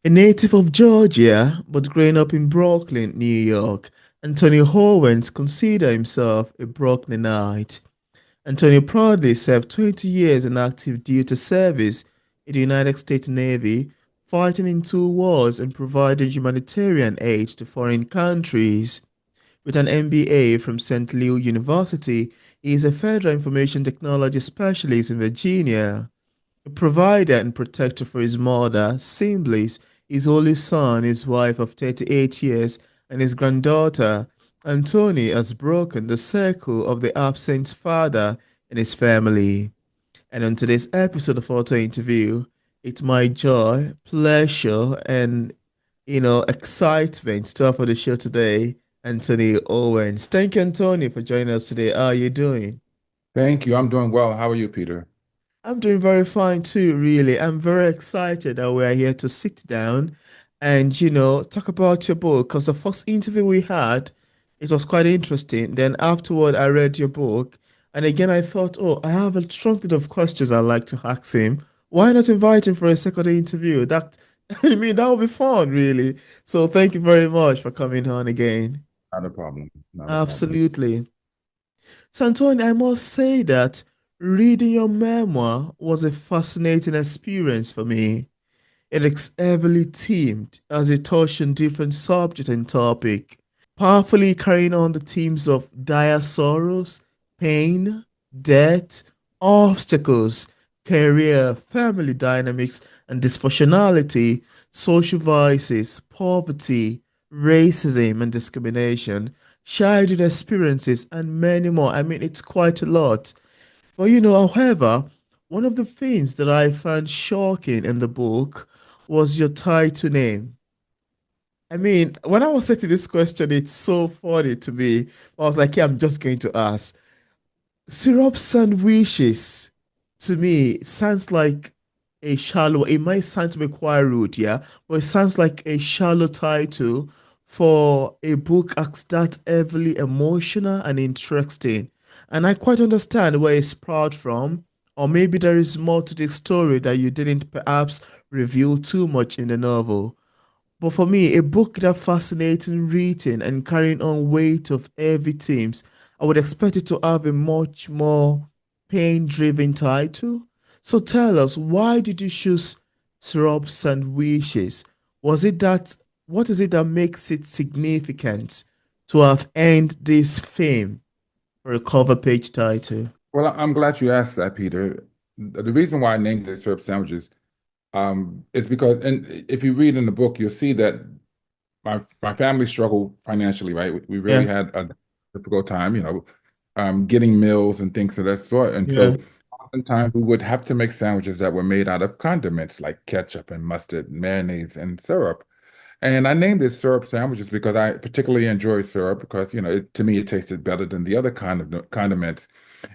A native of Georgia, but growing up in Brooklyn, New York, Antonio Owens considered himself a Brooklynite. Antonio proudly served 20 years in active duty service in the United States Navy, fighting in two wars and providing humanitarian aid to foreign countries. With an MBA from St. Louis University, he is a federal information technology specialist in Virginia. A provider and protector for his mother, siblings, his only son, his wife of 38 years, and his granddaughter, Anthony has broken the circle of the absent father in his family. And on today's episode of Auto Interview, it's my joy, pleasure, and excitement to offer the show today, Anthony Owens. Thank you, Anthony, for joining us today. How are you doing? Thank you. I'm doing well. How are you, Peter? I'm doing very fine too, really. I'm very excited that we're here to sit down and, talk about your book. Because the first interview we had, it was quite interesting. Then afterward, I read your book. And again, I thought, oh, I have a strong set of questions I'd like to ask him. Why not invite him for a second interview? That, I mean, that would be fun, really. So thank you very much for coming on again. Not a problem. Not a problem. Absolutely. So, Antonio, I must say that reading your memoir was a fascinating experience for me. It is heavily themed as it touched on different subject and topic, powerfully carrying on the themes of dire sorrows, pain, death, obstacles, career, family dynamics, and dysfunctionality, social vices, poverty, racism and discrimination, childhood experiences, and many more. I mean, it's quite a lot. But however, one of the things that I found shocking in the book was your title name. I mean, when I was setting this question, it's so funny to me. I was like, yeah, I'm just going to ask. Syrup sandwiches, to me, it sounds like a shallow, it might sound to be quite rude, yeah, but it sounds like a shallow title for a book as that heavily emotional and interesting. And I quite understand where it's proud from, or maybe there is more to the story that you didn't perhaps reveal too much in the novel. But for me, a book that fascinating reading and carrying on weight of heavy themes, I would expect it to have a much more pain-driven title. So tell us, why did you choose Syrups and Wishes? Was it that, what is it that makes it significant to have earned this fame for a cover page title? Well, I'm glad you asked that, Peter. The reason why I named it syrup sandwiches, is because, and if you read in the book, you'll see that my family struggled financially, right? We really Yeah, had a difficult time, getting meals and things of that sort. And yeah. so oftentimes we would have to make sandwiches that were made out of condiments like ketchup and mustard, mayonnaise, and syrup. And I named it syrup sandwiches because I particularly enjoy syrup because, to me, it tasted better than the other kind of condiments.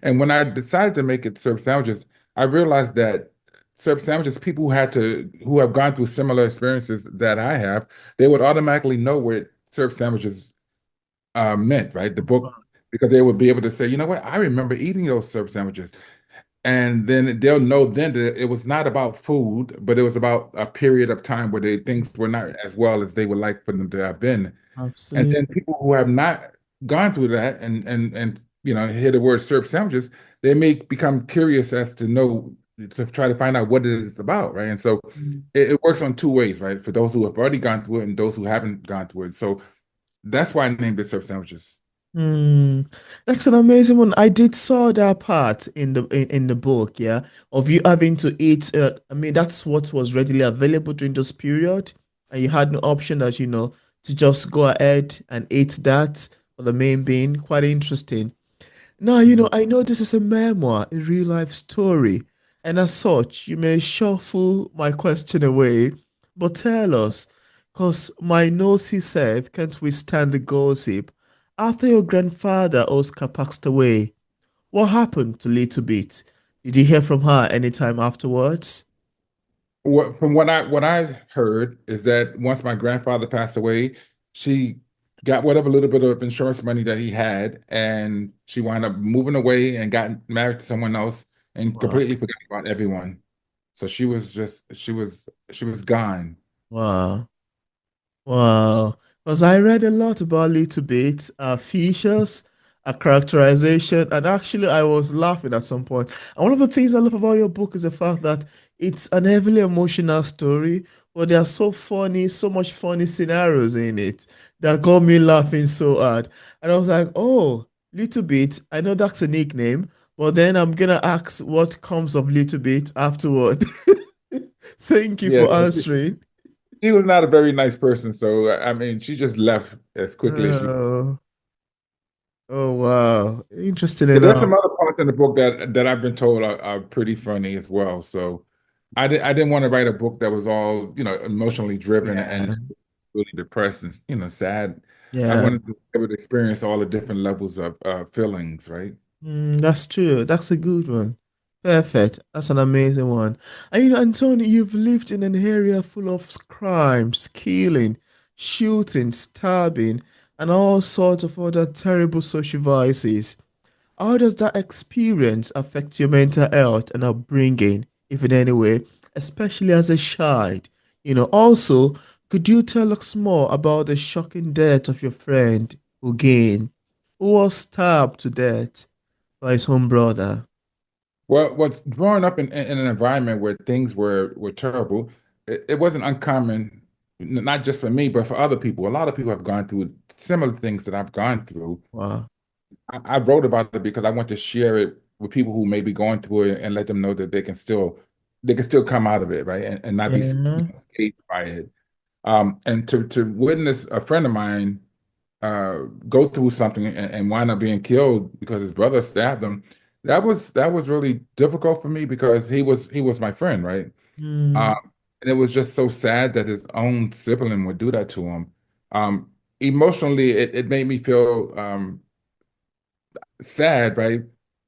And when I decided to make it syrup sandwiches, I realized that syrup sandwiches, people who have gone through similar experiences that I have, they would automatically know what syrup sandwiches meant, right? The book, because they would be able to say, you know what, I remember eating those syrup sandwiches. And then they'll know then that it was not about food, but it was about a period of time where things were not as well as they would like for them to have been. And then Absolutely. people who have not gone through that and hear the word syrup sandwiches, they may become curious as to know to try to find out what it is about, right? And so it works on two ways, right? For those who have already gone through it and those who haven't gone through it. So that's why I named it syrup sandwiches. Hmm, that's an amazing one. I did saw that part in the book, yeah, of you having to eat. I mean, that's what was readily available during this period, and you had no option that to just go ahead and eat that for the main being. Quite interesting. Now, I know this is a memoir, a real life story, and as such, you may shuffle my question away, but tell us, because my nosy self can't withstand the gossip. After your grandfather Oscar passed away, what happened to Little Bit? Did you hear from her anytime afterwards? From what I heard is that once my grandfather passed away, she got whatever little bit of insurance money that he had, and she wound up moving away and got married to someone else and Wow. completely forgot about everyone. So she was gone. Wow. Wow. Because I read a lot about Little Bit, features, characterization, and actually I was laughing at some point. And one of the things I love about your book is the fact that it's an heavily emotional story, but there are so funny, so much funny scenarios in it that got me laughing so hard. And I was like, oh, Little Bit, I know that's a nickname, but then I'm gonna ask what comes of Little Bit afterward. Thank you Yeah, for answering. she was not a very nice person, so I mean, she just left as quickly as she could. Oh. Oh wow. Interesting Yeah, there's enough. some other parts in the book that I've been told are pretty funny as well. So I didn't want to write a book that was all, emotionally driven and Yeah. really depressed and, sad. I Yeah. wanted to be able to experience all the different levels of feelings, right? That's true. That's a good one. Perfect. That's an amazing one. And Antonio, you've lived in an area full of crimes, killing, shooting, stabbing, and all sorts of other terrible social vices. How does that experience affect your mental health and upbringing, if in any way, especially as a child? Also, could you tell us more about the shocking death of your friend, Again, who was stabbed to death by his own brother? Well, what's growing up in an environment where things were terrible, it wasn't uncommon, not just for me, but for other people. A lot of people have gone through similar things that I've gone through. Wow. I wrote about it because I want to share it with people who may be going through it and let them know that they can still come out of it, right? And not be Yeah. scathed by it. And to witness a friend of mine go through something and wind up being killed because his brother stabbed him, that was really difficult for me because he was my friend, right? Mm, Um, and it was just so sad that his own sibling would do that to him. Emotionally, it made me feel sad, right?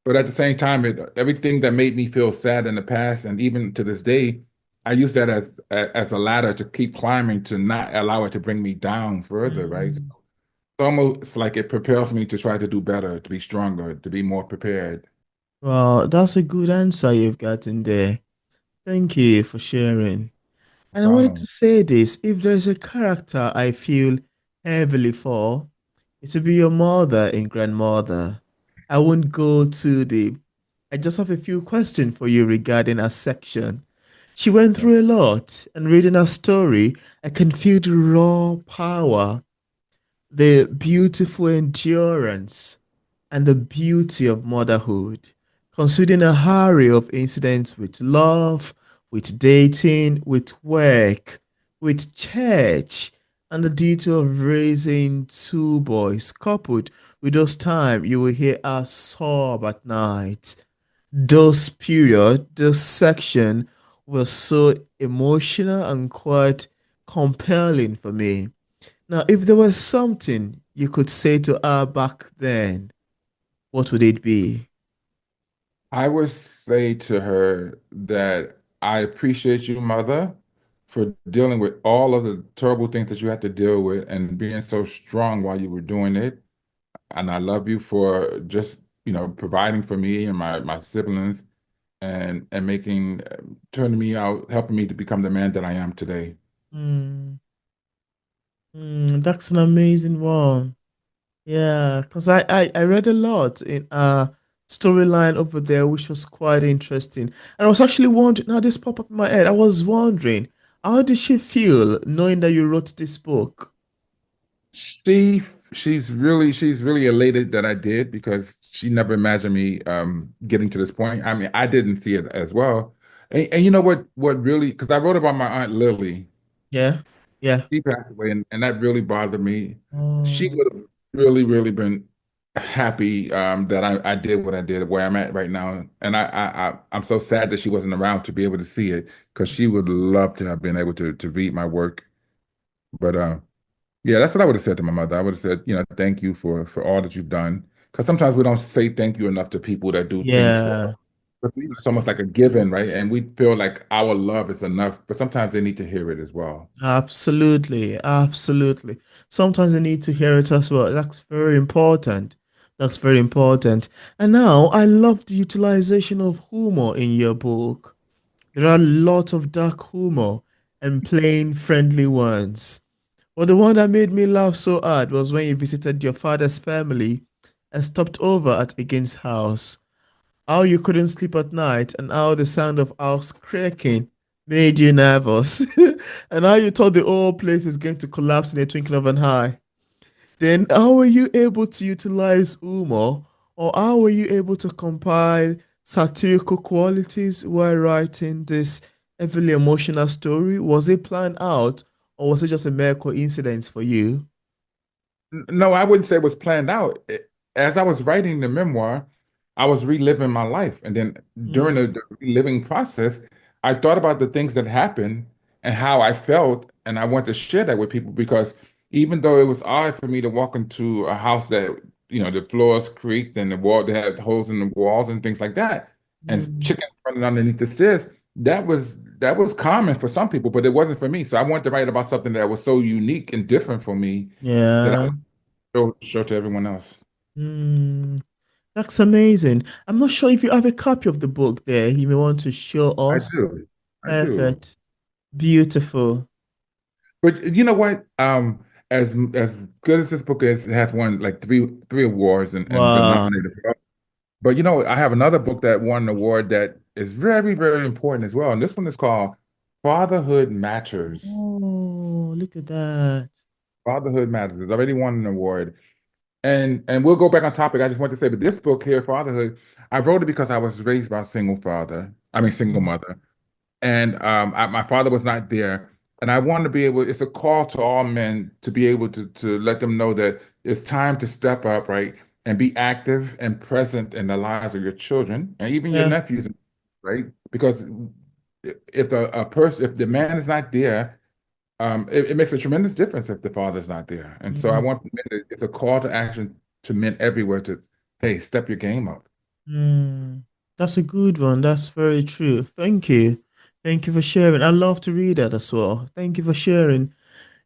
But at the same time, everything that made me feel sad in the past and even to this day, I use that as a ladder to keep climbing to not allow it to bring me down further, right? It's mm. almost like it prepares me to try to do better, to be stronger, to be more prepared. Well, that's a good answer you've gotten there. Thank you for sharing. No And I wanted to problem. say this, if there's a character I feel heavily for, it would be your mother and grandmother. I won't go too deep. I just have a few questions for you regarding her section. She went Okay. through a lot, and reading her story, I can feel the raw power, the beautiful endurance, and the beauty of motherhood, considering a hurry of incidents with love, with dating, with work, with church, and the duty of raising two boys, coupled with those times you will hear us sob at night. Those period, those section were so emotional and quite compelling for me. Now, if there was something you could say to her back then, what would it be? I would say to her that I appreciate you, mother, for dealing with all of the terrible things that you had to deal with and being so strong while you were doing it. And I love you for just, providing for me and my siblings and making turning me out, helping me to become the man that I am today. Hmm. That's an amazing one. Yeah, because I read a lot in storyline over there, which was quite interesting. And I was actually wondering, now this popped up in my head. I was wondering, how did she feel knowing that you wrote this book? She she's really elated that I did because she never imagined me getting to this point. I mean, I didn't see it as well. And you know what really, because I wrote about my Aunt Lily. Yeah, yeah. She passed away, and that really bothered me. She Oh, would have really, really been happy that I did what I did, where I'm at right now. And I'm so sad that she wasn't around to be able to see it because she would love to have been able to read my work. But yeah, that's what I would have said to my mother. I would have said, thank you for all that you've done. Because sometimes we don't say thank you enough to people that do things for us. yeah. It's almost like a given, right? And we feel like our love is enough, but sometimes they need to hear it as well. Absolutely, absolutely. Sometimes I need to hear it as well. That's very important. That's very important. And now I love the utilization of humor in your book. There are a lot of dark humor, and plain friendly ones. But the one that made me laugh so hard was when you visited your father's family and stopped over at Again's house. How you couldn't sleep at night and how the sound of house cracking made you nervous. And how you thought the whole place is going to collapse in a twinkling of an eye. Then how were you able to utilize humor or how were you able to compile satirical qualities while writing this heavily emotional story? Was it planned out or was it just a mere coincidence for you? No, I wouldn't say it was planned out. As I was writing the memoir, I was reliving my life. And then during Mm, the reliving process, I thought about the things that happened and how I felt. And I wanted to share that with people because even though it was odd for me to walk into a house that, the floors creaked and the wall, they had holes in the walls and things like that, and mm, chickens running underneath the stairs, that was common for some people, but it wasn't for me. So I wanted to write about something that was so unique and different for me that I yeah. show to everyone else. Mm, that's amazing. I'm not sure if you have a copy of the book there. You may want to show I us. do. I do. Perfect. Beautiful. But you know what? As good as this book is, it has won like three awards and been Wow. nominated for. But I have another book that won an award that is very, very important as well. And this one is called Fatherhood Matters. Oh, look at that. Fatherhood Matters. It's already won an award. And we'll go back on topic. I just want to say, but this book here, Fatherhood, I wrote it because I was raised by a single father. I mean, single Mm, mother. And my father was not there. And I want to be able, it's a call to all men to be able to let them know that it's time to step up, right? And be active and present in the lives of your children and even your yeah. nephews, right? Because if if the man is not there, it makes a tremendous difference if the father's not there. And so I Mm, want men it's a call to action to men everywhere to, hey, step your game up. mm. That's a good one. That's very true. Thank you. Thank you for sharing. I love to read that as well. Thank you for sharing.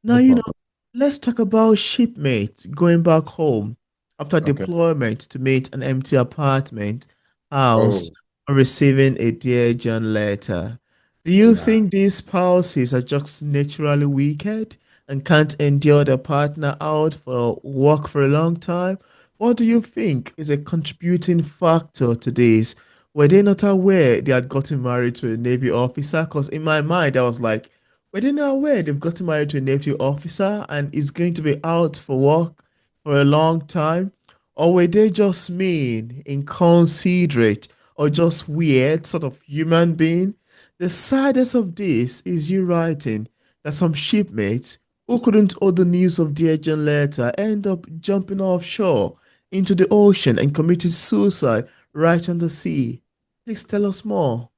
Now, No problem. let's talk about shipmates going back home after Okay. deployment to meet an empty apartment, house, Oh, or receiving a Dear John letter. Do you yeah. think these spouses are just naturally wicked and can't endure their partner out for work for a long time? What do you think is a contributing factor to this? Were they not aware they had gotten married to a Navy officer? Because in my mind, I was like, were they not aware they've gotten married to a Navy officer and is going to be out for work for a long time? Or were they just mean, inconsiderate, or just weird sort of human being? The saddest of this is you writing that some shipmates who couldn't hold the news of the urgent letter end up jumping offshore into the ocean and committed suicide right on the sea. Please tell us more.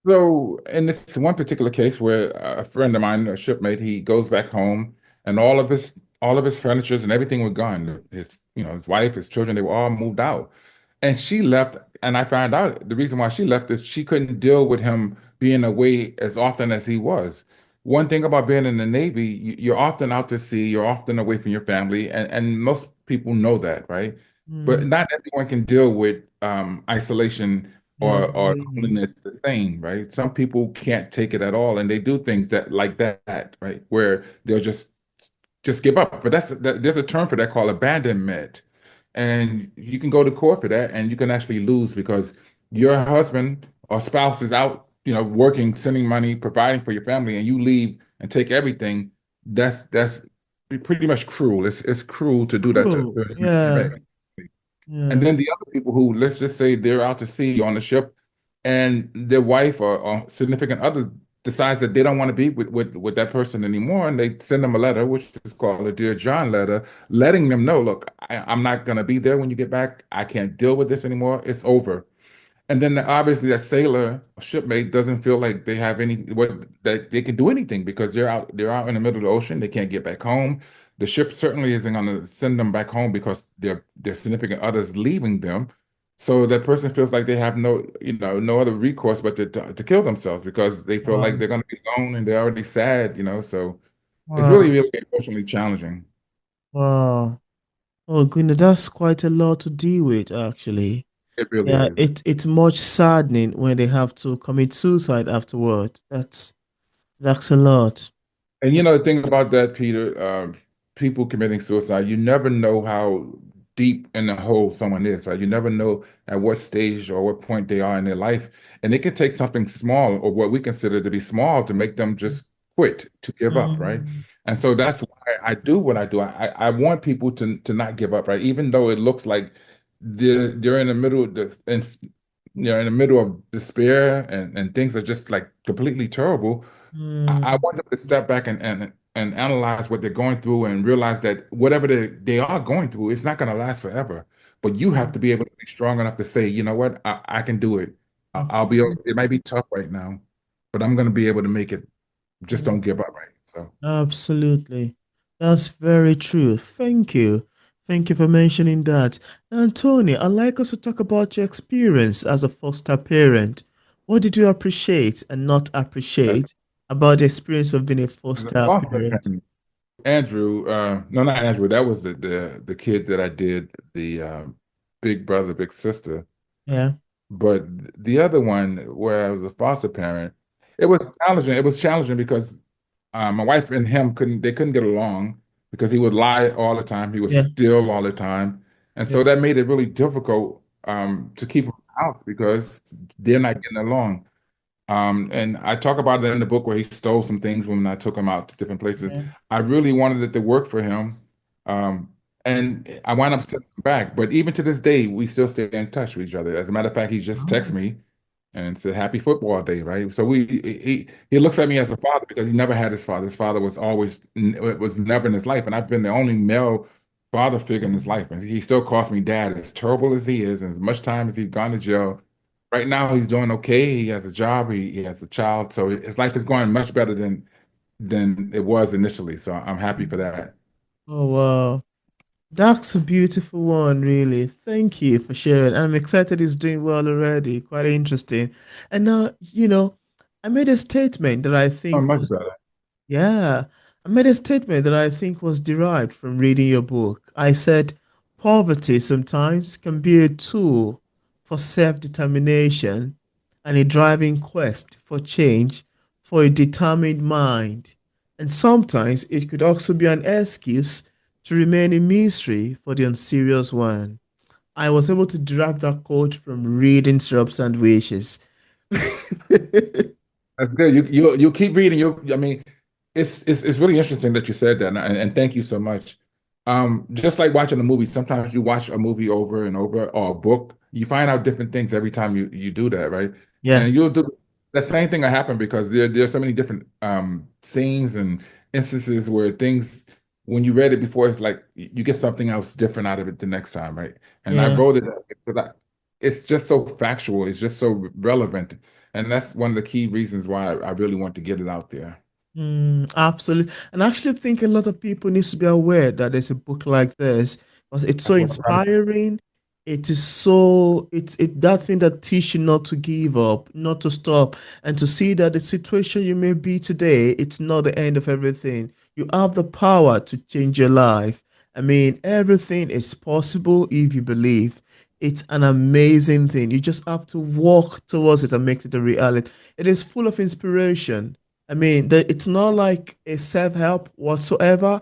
So, in this one particular case where a friend of mine, a shipmate, he goes back home and all of his furnitures and everything were gone. His wife, his children, they were all moved out. And she left, and I found out the reason why she left is she couldn't deal with him being away as often as he was. One thing about being in the Navy, you're often out to sea, you're often away from your family, and most people know that, right? But Mm, not everyone can deal with isolation no, or really. loneliness the same, right? Some people can't take it at all, and they do things that like that, right? Where they'll just give up. But there's a term for that called abandonment. And you can go to court for that and you can actually lose because your husband or spouse is out, working, sending money, providing for your family, and you leave and take everything. That's pretty much cruel. It's cruel to do that True. to Yeah. and Yeah. then the other people who, let's just say they're out to sea on the ship and their wife or significant other decides that they don't want to be with that person anymore. And they send them a letter, which is called a Dear John letter, letting them know, look, I'm not going to be there when you get back. I can't deal with this anymore. It's over. And then obviously that sailor or shipmate doesn't feel like they have any what that they can do anything because they're out in the middle of the ocean. They can't get back home. The ship certainly isn't going to send them back home because their significant others leaving them. So that person feels like they have no other recourse but to kill themselves because they feel like Wow. they're going to be alone and they're already sad. So it's really, Wow. really emotionally challenging. Wow. Oh goodness, that's quite a lot to deal with actually. It really Yeah, is. it's much saddening when they have to commit suicide afterward. That's That's a lot. And you know That's, the thing about that, Peter, people committing suicide, you never know how deep in the hole someone is, right? You never know at what stage or what point they are in their life. And it can take something small or what we consider to be small to make them just quit, to give up, right? mm, And so that's why I do what I do. I want people to not give up, right? Even though it looks like they're in the middle of in the middle of despair and things are just like completely terrible. I mm, want them to step back and analyze what they're going through and realize that whatever they are going through, it's not going to last forever. But you have to mm, be able to be strong enough to say, you know what, I can do it. I'll be, mm, it might be tough right now, but I'm going to be able to make it. Just don't mm. give up, right? So, Absolutely. That's very true. Thank you. Thank you for mentioning that. And Tony, I'd like us to talk about your experience as a foster parent. What did you appreciate and not as appreciate about the experience of being a a foster foster parent? parent, Andrew, no, not Andrew, that was the kid that I did the big brother, big sister. Yeah, But the other one, where I was a foster parent, it was challenging. It was challenging because my wife and him couldn't get along because he would lie all the time. He would yeah, steal all the time. And so yeah, that made it really difficult to keep him out because they're not getting along. And I talk about it in the book where he stole some things when I took him out to different places. yeah, I really wanted it to work for him. Um, and I wound up sending him back. But even to this day, we still stay in touch with each other. As a matter of fact, he just texted oh, me and said, "Happy football day," right? So he looks at me as a father because he never had his father. His father was always it was never in his life. And I've been the only male father figure in his life. And he still calls me dad, as terrible as he is, and as much time as he's gone to jail. Right now, he's doing okay. He has a job. He has a child. So his life is going much better than it was initially. So I'm happy for that. oh, wow. That's a beautiful one, really. Thank you for sharing. I'm excited he's doing well already. Quite interesting. And now, I made a statement that I Oh, think much was better. Yeah, I made a statement that I think was derived from reading your book. I said, poverty sometimes can be a tool for self-determination and a driving quest for change for a determined mind. And sometimes it could also be an excuse to remain in misery for the unserious one. I was able to derive that quote from reading Syrups and Wishes. That's good. You keep reading. I mean, it's really interesting that you said that, and thank you so much. Just like watching a movie, sometimes you watch a movie over and over, or a book, you find out different things every time you do that, right? Yeah, And you'll do the same thing will happen because there's so many different scenes and instances where things when you read it before, it's like you get something else different out of it the next time, right? And I yeah. wrote it because it's just so factual, it's just so relevant. And that's one of the key reasons why I really want to get it out there. Absolutely. And I actually think a lot of people needs to be aware that there's a book like this because it's so That's what I'm trying to. inspiring. It is so it's that thing that teach you not to give up, not to stop, and to see that the situation you may be today, it's not the end of everything. You have the power to change your life. I mean, everything is possible if you believe. It's an amazing thing. You just have to walk towards it and make it a reality. It is full of inspiration. I mean, it's not like a self-help whatsoever,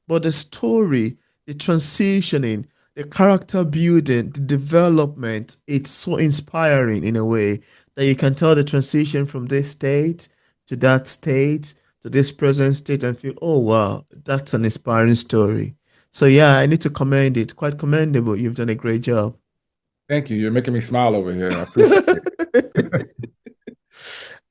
but the story, the transitioning, the character building, the development, it's so inspiring in a way that you can tell the transition from this state to that state to this present state and feel, oh wow, that's an inspiring story. So yeah, I need to commend it. Quite commendable. You've done a great job. Thank you. You're making me smile over here. I appreciate it.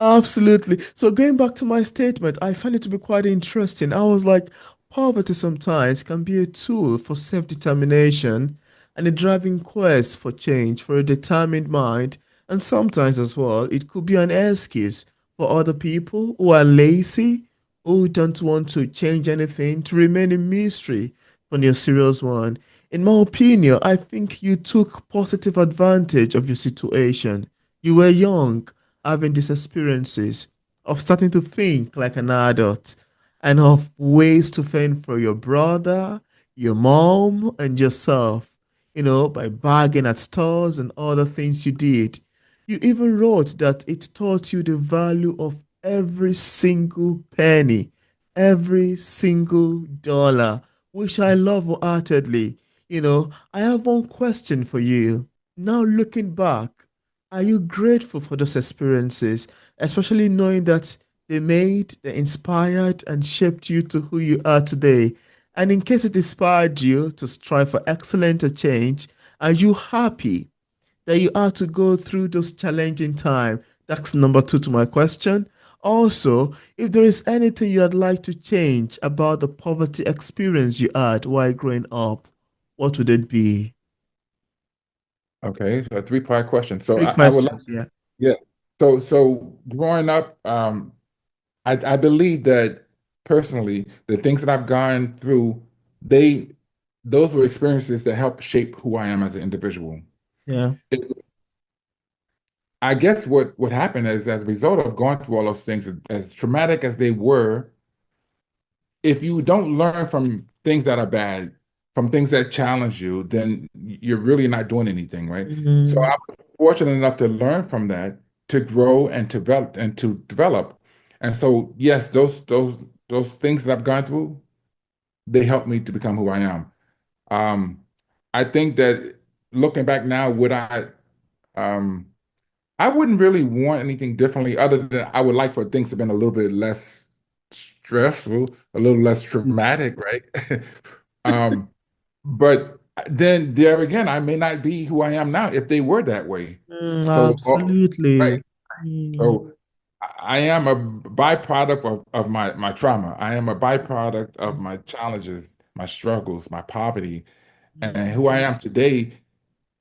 Absolutely. So going back to my statement, I find it to be quite interesting. I was like, poverty sometimes can be a tool for self-determination and a driving quest for change for a determined mind. And sometimes as well, it could be an excuse for other people who are lazy, who don't want to change anything, to remain in mystery from your serious one. In my opinion, I think you took positive advantage of your situation. You were young having these experiences of starting to think like an adult and of ways to fend for your brother, your mom, and yourself, by bargaining at stores and other things you did. You even wrote that it taught you the value of every single penny, every single dollar, which I love wholeheartedly. I have one question for you. Now, looking back, are you grateful for those experiences, especially knowing that they inspired, and shaped you to who you are today? And in case it inspired you to strive for excellence or change, are you happy that you had to go through those challenging times? That's number two to my question. Also, if there is anything you'd like to change about the poverty experience you had while growing up, what would it be? Okay, so a three-part question. So Three I would like, questions, yeah. yeah. So growing up, I believe that personally, the things that I've gone through, they those were experiences that helped shape who I am as an individual. Yeah. It, I guess what happened is as a result of going through all those things, as traumatic as they were, if you don't learn from things that are bad, from things that challenge you, then you're really not doing anything, right? So Mm, I'm fortunate enough to learn from that, to grow and to develop. And so, yes, those things that I've gone through, they helped me to become who I am. Um, I think that looking back now, um, I wouldn't really want anything differently other than I would like for things to have been a little bit less stressful, a little less traumatic, right? Um, but then there again, I may not be who I am now if they were that way. So, right. absolutely. Mm, So I am a byproduct of my trauma. I am a byproduct of my challenges, my struggles, my poverty, and mm, who I am today.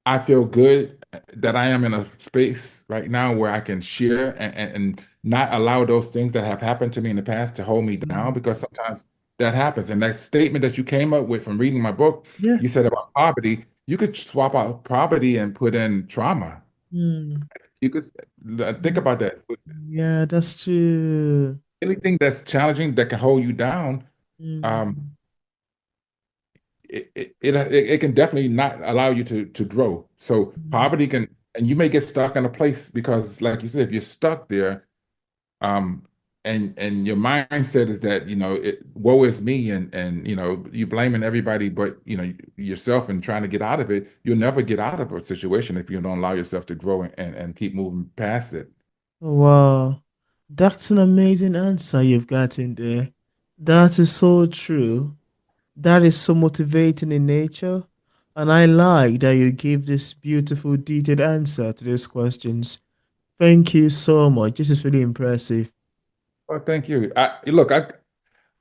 I feel good that I am in a space right now where I can share and not allow those things that have happened to me in the past to hold me down mm. because sometimes that happens. And that statement that you came up with from reading my book, Yeah. you said about poverty, you could swap out poverty and put in trauma. Mm, You could think mm. about that. Yeah, that's true. Anything that's challenging that can hold you down, um, Mm, it can definitely not allow you to grow. So mm. poverty can, and you may get stuck in a place because, like you said, if you're stuck there, um, and your mindset is that woe is me, and you blaming everybody but yourself and trying to get out of it, you'll never get out of a situation if you don't allow yourself to grow and keep moving past it. Wow, that's an amazing answer you've got in there. That is so true. That is so motivating in nature. And I like that you give this beautiful, detailed answer to these questions. Thank you so much. This is really impressive. Well, thank you. Look,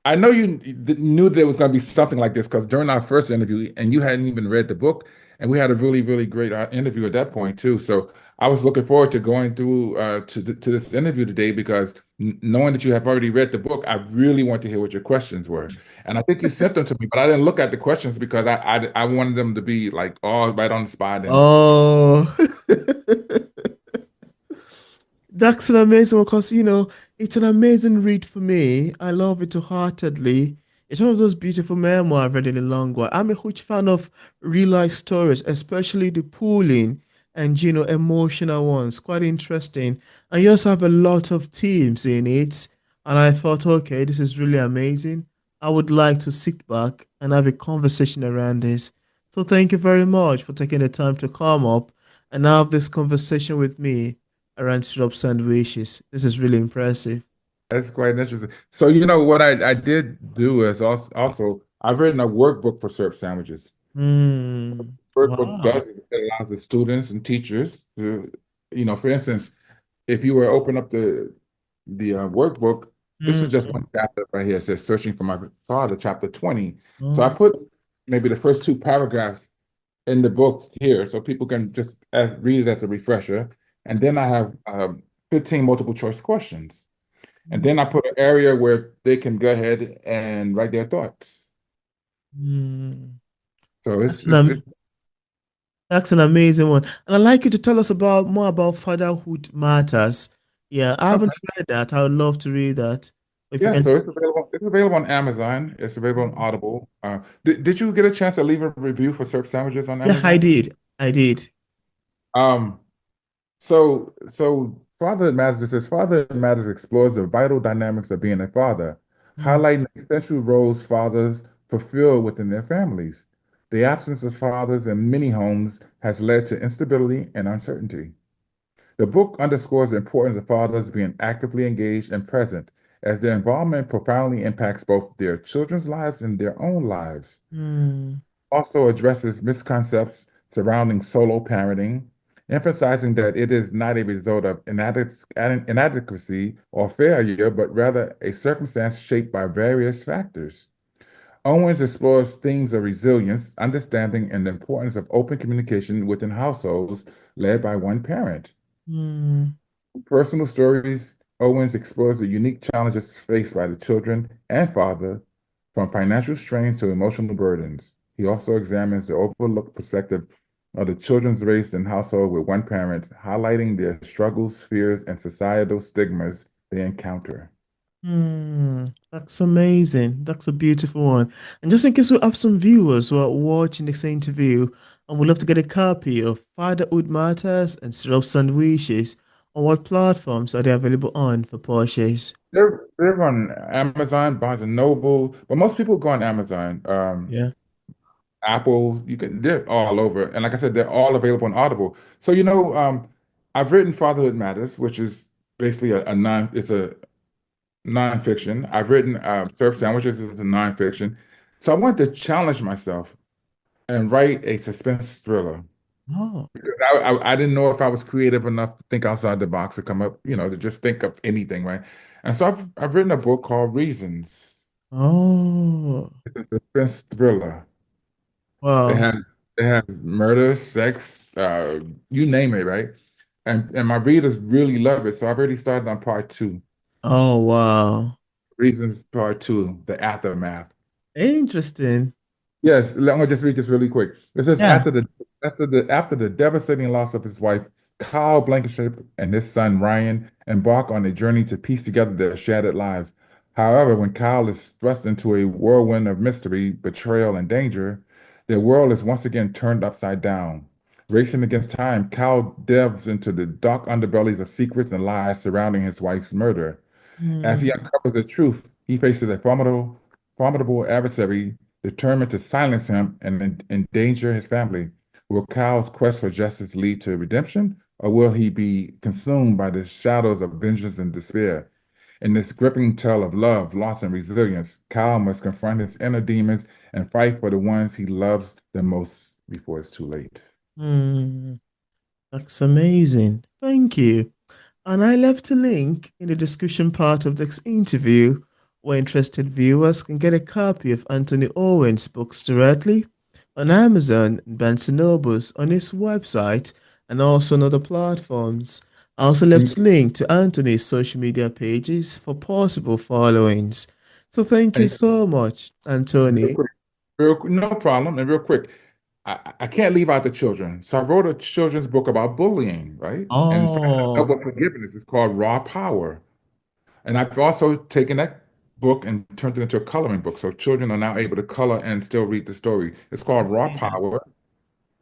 I know you knew there was going to be something like this because during our first interview, and you hadn't even read the book, and we had a really, really great interview at that point too. So I was looking forward to going through to this interview today because knowing that you have already read the book, I really want to hear what your questions were. And I think you sent them to me, but I didn't look at the questions because I wanted them to be like all right on the spot. And Oh, that's an amazing one because, it's an amazing read for me. I love it wholeheartedly. It's one of those beautiful memoirs I've read in a long while. I'm a huge fan of real life stories, especially the pooling and, emotional ones. Quite interesting. And you also have a lot of themes in it. And I thought, okay, this is really amazing. I would like to sit back and have a conversation around this. So thank you very much for taking the time to come up and have this conversation with me around syrup sandwiches. This is really impressive. that's quite interesting. So what I did do is also I've written a workbook for syrup sandwiches. Hmm. Workbook Wow. does is it allows the students and teachers to, for instance, if you were to open up the workbook, this is just Hmm. one chapter right here. It says searching for my father, chapter 20. So I Oh. put maybe the first two paragraphs in the book here so people can just read it as a refresher. And then I have 15 multiple choice questions. And then I put an area where they can go ahead and write their thoughts. Hmm. So That's that's an amazing one. And I'd like you to tell us about more about Fatherhood Matters. Yeah, I haven't okay. read that. I would love to read that. If you Yeah, can so just. it's available on Amazon. It's available on Audible. Did you get a chance to leave a review for Surf Sandwiches on Yeah, I Amazon? did. I did. Um, so Fatherhood Matters, it says Fatherhood Matters explores the vital dynamics of being a father, Mm, highlighting the essential roles fathers fulfill within their families. The absence of fathers in many homes has led to instability and uncertainty. The book underscores the importance of fathers being actively engaged and present, as their involvement profoundly impacts both their children's lives and their own lives. mm, Also addresses misconceptions surrounding solo parenting, emphasizing that it is not a result of inadequacy or failure, but rather a circumstance shaped by various factors. Owens explores themes of resilience, understanding, and the importance of open communication within households led by one parent. mm, Personal stories, Owens explores the unique challenges faced by the children and father, from financial strains to emotional burdens. He also examines the overlooked perspective of the children's raised in household with one parent, highlighting their struggles, fears, and societal stigmas they encounter. That's amazing. That's a beautiful one. And just in case we have some viewers who are watching this interview and would love to get a copy of Fatherhood Matters and Syrup Sandwiches, on what platforms are they available on for purchase? They're on Amazon, Barnes and Noble, but most people go on Amazon. Yeah. Apple, they're all over. And like I said, they're all available on Audible. So, I've written Fatherhood Matters, which is basically it's a nonfiction. I've written Surf Sandwiches is a nonfiction. So I wanted to challenge myself and write a suspense thriller. Oh. Because I didn't know if I was creative enough to think outside the box to come up, to just think of anything, right? And so I've written a book called Reasons. Oh. It's a suspense thriller. It Wow. has it has murder, sex, you name it, right? And my readers really love it. So I've already started on part two. Oh, wow. Reasons part two, the aftermath. Interesting. Yes, let me just read this really quick. It says Yeah. after the devastating loss of his wife, Kyle Blankenship and his son Ryan embark on a journey to piece together their shattered lives. However, when Kyle is thrust into a whirlwind of mystery, betrayal, and danger, their world is once again turned upside down. Racing against time, Kyle delves into the dark underbellies of secrets and lies surrounding his wife's murder. As he Hmm. uncovers the truth, he faces a formidable adversary determined to silence him and endanger his family. Will Kyle's quest for justice lead to redemption, or will he be consumed by the shadows of vengeance and despair? In this gripping tale of love, loss, and resilience, Kyle must confront his inner demons and fight for the ones he loves the most before it's too late. Hmm. That's amazing. Thank you. And I left a link in the description part of this interview where interested viewers can get a copy of Anthony Owens' books directly on Amazon and Barnes& Nobles on his website and also on other platforms. I also left a link to Anthony's social media pages for possible followings. So thank you And so much, real Anthony. quick, no problem. And real quick, I can't leave out the children. So I wrote a children's book about bullying, right? And Oh, about forgiveness. It's called Raw Power. And I've also taken that book and turned it into a coloring book. So children are now able to color and still read the story. It's I called can Raw see that. Power.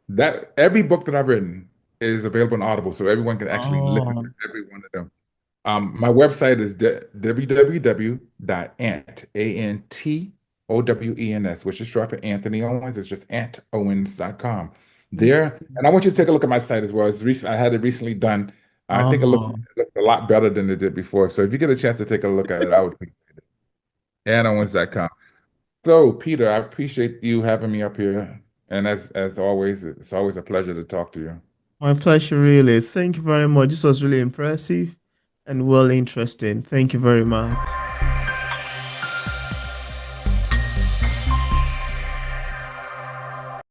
That every book that I've written is available on Audible, so everyone can actually listen Oh, to every one of them. My website is www.ant, ANTOWENS, which is short for Anthony Owens. It's just antowens.com. There, and I want you to take a look at my site as well. I had it recently done. I think oh, it looks a lot better than it did before. So if you get a chance to take a look at it, I would antowens.com. So, Peter, I appreciate you having me up here. And as always, it's always a pleasure to talk to you. my pleasure, really. Thank you very much. This was really impressive and well interesting. Thank you very much.